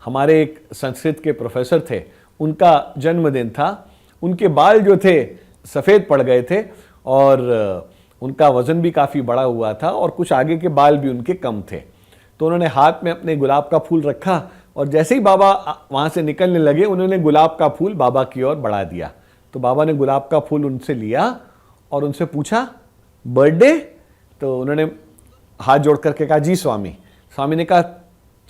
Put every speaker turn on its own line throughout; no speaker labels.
हमारे एक संस्कृत के प्रोफेसर थे, उनका जन्मदिन था। उनके बाल जो थे सफ़ेद पड़ गए थे और उनका वज़न भी काफ़ी बड़ा हुआ था और कुछ आगे के बाल भी उनके कम थे। तो उन्होंने हाथ में अपने गुलाब का फूल रखा और जैसे ही बाबा वहाँ से निकलने लगे, उन्होंने गुलाब का फूल बाबा की ओर बढ़ा दिया। तो बाबा ने गुलाब का फूल उनसे लिया और उनसे पूछा, बर्थडे? तो उन्होंने हाथ जोड़ करके कहा, जी स्वामी। स्वामी ने कहा,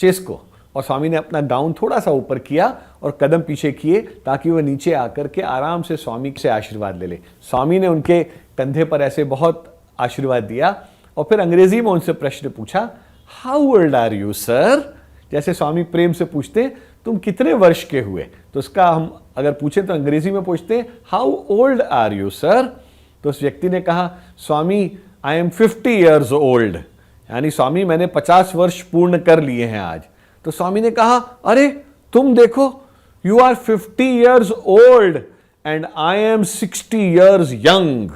चेस्को। और स्वामी ने अपना गाउन थोड़ा सा ऊपर किया और कदम पीछे किए ताकि वह नीचे आकर के आराम से स्वामी से आशीर्वाद ले ले। स्वामी ने उनके कंधे पर ऐसे बहुत आशीर्वाद दिया और फिर अंग्रेजी में उनसे प्रश्न पूछा, how old are you sir? जैसे स्वामी प्रेम से पूछते, तुम कितने वर्ष के हुए? तो उसका हम अगर पूछे तो अंग्रेजी में पूछते, how old are you sir? तो उस व्यक्ति ने कहा, Swami I am 50 years old, यानी स्वामी मैंने 50 वर्ष पूर्ण कर लिए हैं आज। तो स्वामी ने कहा, अरे तुम देखो, you are 50 years old and I am 60 years young.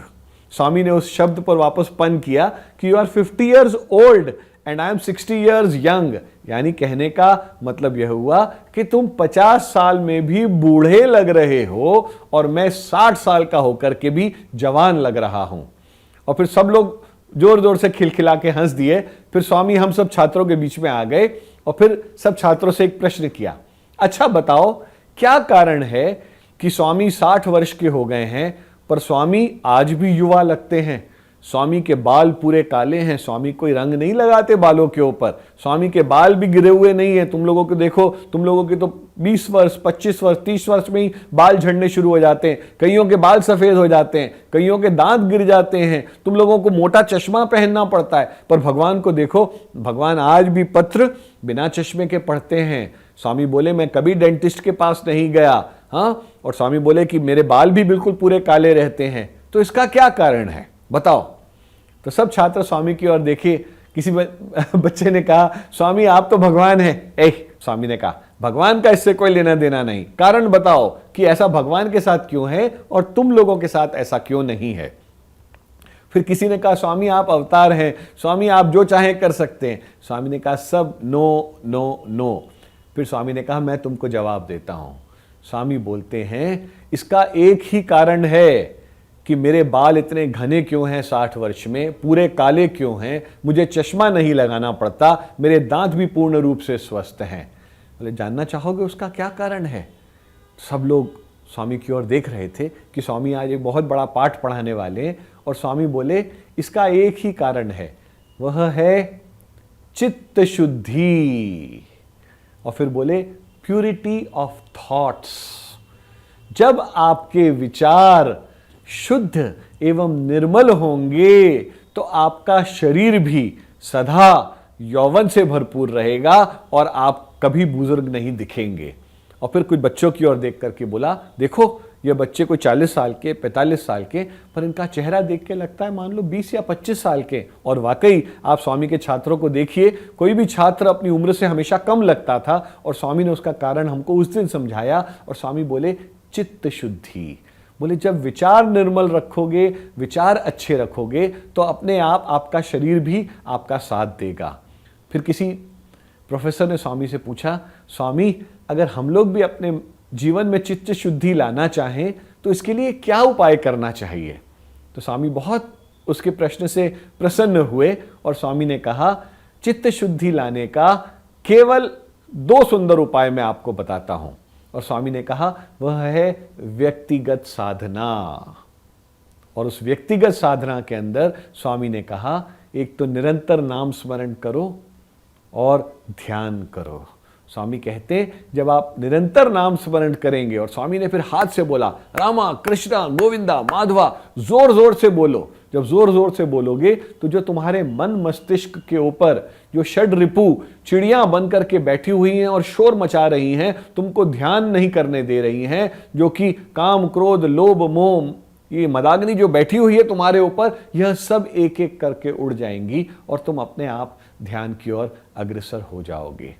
Swami ने उस शब्द पर वापस पन किया कि you are 50 years old and I am 60 years young, यानी कहने का मतलब यह हुआ कि तुम 50 साल में भी बूढ़े लग रहे हो और मैं 60 साल का होकर के भी जवान लग रहा हूं। और फिर सब लोग जोर जोर से खिलखिला के हंस दिए। फिर स्वामी हम सब छात्रों के बीच में आ गए और फिर सब छात्रों से एक प्रश्न किया, अच्छा बताओ क्या कारण है कि स्वामी 60 वर्ष के हो गए हैं पर स्वामी आज भी युवा लगते हैं? स्वामी के बाल पूरे काले हैं, स्वामी कोई रंग नहीं लगाते बालों के ऊपर, स्वामी के बाल भी गिरे हुए नहीं है। तुम लोगों को देखो, तुम लोगों के तो 20 वर्ष 25 वर्ष 30 वर्ष में ही बाल झड़ने शुरू हो जाते हैं, कईयों के बाल सफेद हो जाते हैं, कईयों के दांत गिर जाते हैं, तुम लोगों को मोटा चश्मा पहनना पड़ता है। पर भगवान को देखो, भगवान आज भी पत्र बिना चश्मे के पढ़ते हैं। स्वामी बोले, मैं कभी डेंटिस्ट के पास नहीं गया। हाँ, और स्वामी बोले कि मेरे बाल भी बिल्कुल पूरे काले रहते हैं। तो इसका क्या कारण है बताओ? तो सब छात्र स्वामी की ओर देखे। किसी बच्चे ने कहा, स्वामी आप तो भगवान हैं। स्वामी ने कहा, भगवान का इससे कोई लेना देना नहीं, कारण बताओ कि ऐसा भगवान के साथ क्यों है और तुम लोगों के साथ ऐसा क्यों नहीं है? फिर किसी ने कहा, स्वामी आप अवतार हैं, स्वामी आप जो चाहे कर सकते हैं। स्वामी ने कहा, सब नो नो नो। फिर स्वामी ने कहा, मैं तुमको जवाब देता हूं। स्वामी बोलते हैं, इसका एक ही कारण है कि मेरे बाल इतने घने क्यों हैं 60 वर्ष में, पूरे काले क्यों हैं, मुझे चश्मा नहीं लगाना पड़ता, मेरे दांत भी पूर्ण रूप से स्वस्थ हैं। बोले, जानना चाहोगे उसका क्या कारण है? सब लोग स्वामी की ओर देख रहे थे कि स्वामी आज एक बहुत बड़ा पाठ पढ़ाने वाले हैं। और स्वामी बोले, इसका एक ही कारण है, वह है चित्त शुद्धि। और फिर बोले, प्यूरिटी ऑफ थॉट्स। जब आपके विचार शुद्ध एवं निर्मल होंगे तो आपका शरीर भी सदा यौवन से भरपूर रहेगा और आप कभी बुजुर्ग नहीं दिखेंगे। और फिर कुछ बच्चों की ओर देख करके बोला, देखो ये बच्चे कोई 40 साल के 45 साल के, पर इनका चेहरा देख के लगता है मान लो 20 या 25 साल के। और वाकई आप स्वामी के छात्रों को देखिए, कोई भी छात्र अपनी उम्र से हमेशा कम लगता था और स्वामी ने उसका कारण हमको उस दिन समझाया। और स्वामी बोले, चित्त शुद्धि। बोले, जब विचार निर्मल रखोगे, विचार अच्छे रखोगे तो अपने आप आपका शरीर भी आपका साथ देगा। फिर किसी प्रोफेसर ने स्वामी से पूछा, स्वामी अगर हम लोग भी अपने जीवन में चित्त शुद्धि लाना चाहें तो इसके लिए क्या उपाय करना चाहिए? तो स्वामी बहुत उसके प्रश्न से प्रसन्न हुए और स्वामी ने कहा, चित्त शुद्धि लाने का केवल 2 सुंदर उपाय मैं आपको बताता हूं। और स्वामी ने कहा, वह है व्यक्तिगत साधना। और उस व्यक्तिगत साधना के अंदर स्वामी ने कहा, एक तो निरंतर नाम स्मरण करो और ध्यान करो। स्वामी कहते, जब आप निरंतर नाम स्मरण करेंगे, और स्वामी ने फिर हाथ से बोला, रामा कृष्णा गोविंदा माधवा, जोर जोर से बोलो। जब जोर जोर से बोलोगे तो जो तुम्हारे मन मस्तिष्क के ऊपर जो षड रिपु चिड़ियां बन करके बैठी हुई हैं और शोर मचा रही हैं, तुमको ध्यान नहीं करने दे रही हैं, जो कि काम क्रोध लोभ मोह, ये मदाग्नि जो बैठी हुई है तुम्हारे ऊपर, यह सब एक एक करके उड़ जाएंगी और तुम अपने आप ध्यान की ओर अग्रसर हो जाओगे।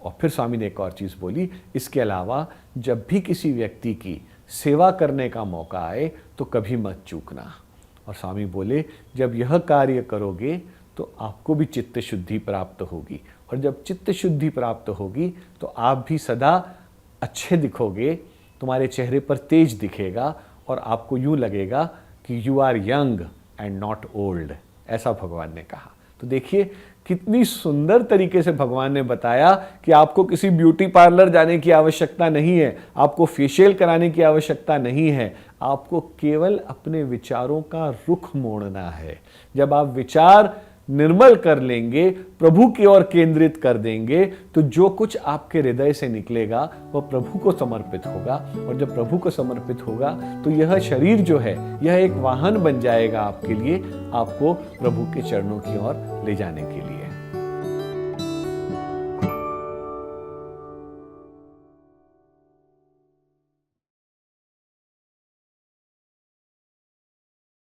और फिर स्वामी ने एक और चीज बोली, इसके अलावा जब भी किसी व्यक्ति की सेवा करने का मौका आए तो कभी मत चूकना। और स्वामी बोले, जब यह कार्य करोगे तो आपको भी चित्त शुद्धि प्राप्त होगी। और जब चित्त शुद्धि प्राप्त होगी तो आप भी सदा अच्छे दिखोगे, तुम्हारे चेहरे पर तेज दिखेगा और आपको यूं लगेगा कि you are young and not old, ऐसा भगवान ने कहा। तो देखिए कितनी सुंदर तरीके से भगवान ने बताया कि आपको किसी ब्यूटी पार्लर जाने की आवश्यकता नहीं है, आपको फेशियल कराने की आवश्यकता नहीं है, आपको केवल अपने विचारों का रुख मोड़ना है। जब आप विचार निर्मल कर लेंगे, प्रभु की ओर केंद्रित कर देंगे, तो जो कुछ आपके हृदय से निकलेगा वह प्रभु को समर्पित होगा। और जब प्रभु को समर्पित होगा तो यह शरीर जो है यह एक वाहन बन जाएगा आपके लिए, आपको प्रभु के चरणों की ओर ले जाने के लिए।